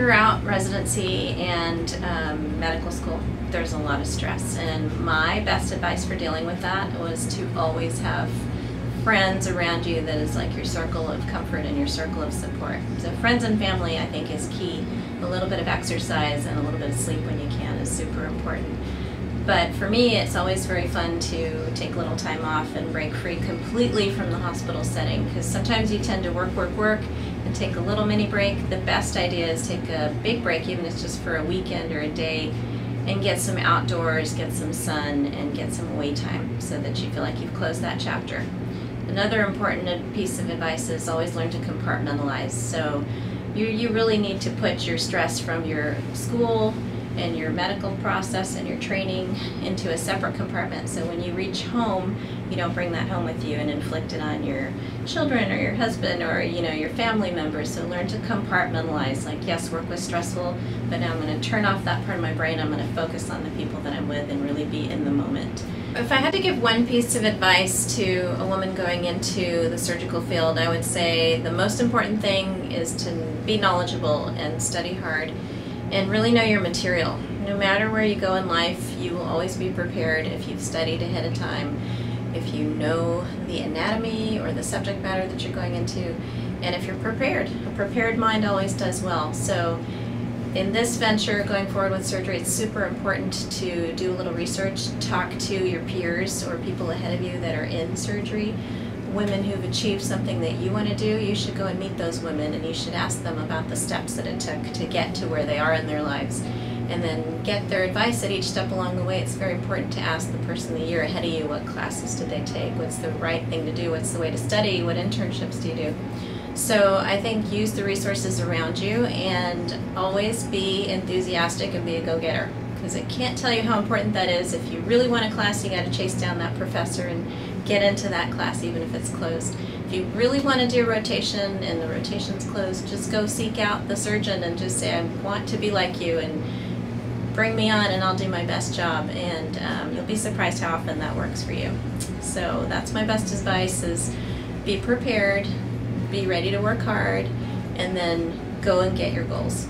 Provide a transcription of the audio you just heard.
Throughout residency and medical school, there's a lot of stress, and my best advice for dealing with that was to always have friends around you that is like your circle of comfort and your circle of support. So friends and family, I think, is key. A little bit of exercise and a little bit of sleep when you can is super important. But for me, it's always very fun to take a little time off and break free completely from the hospital setting, because sometimes you tend to work, and take a little mini break. The best idea is take a big break, even if it's just for a weekend or a day, and get some outdoors, get some sun, and get some away time so that you feel like you've closed that chapter. Another important piece of advice is always learn to compartmentalize. So you really need to put your stress from your school and your medical process and your training into a separate compartment. So when you reach home, you don't bring that home with you and inflict it on your children or your husband or your family members. So learn to compartmentalize. Like, yes, work was stressful, but now I'm going to turn off that part of my brain. I'm going to focus on the people that I'm with and really be in the moment. If I had to give one piece of advice to a woman going into the surgical field, I would say the most important thing is to be knowledgeable and study hard and really know your material. No matter where you go in life, you will always be prepared if you've studied ahead of time, if you know the anatomy or the subject matter that you're going into, and if you're prepared. A prepared mind always does well. So in this venture, going forward with surgery, it's super important to do a little research, talk to your peers or people ahead of you that are in surgery. Women who've achieved something that you want to do, you should go and meet those women, and you should ask them about the steps that it took to get to where they are in their lives, and then get their advice at each step along the way. It's very important to ask the person the year ahead of you, what classes did they take, what's the right thing to do, what's the way to study, what internships do you do. So I think use the resources around you and always be enthusiastic and be a go-getter, because I can't tell you how important that is. If you really want a class, you got to chase down that professor and get into that class even if it's closed. If you really want to do a rotation and the rotation's closed, just go seek out the surgeon and just say, I want to be like you, and bring me on and I'll do my best job, and you'll be surprised how often that works for you. So that's my best advice, is be prepared, be ready to work hard, and then go and get your goals.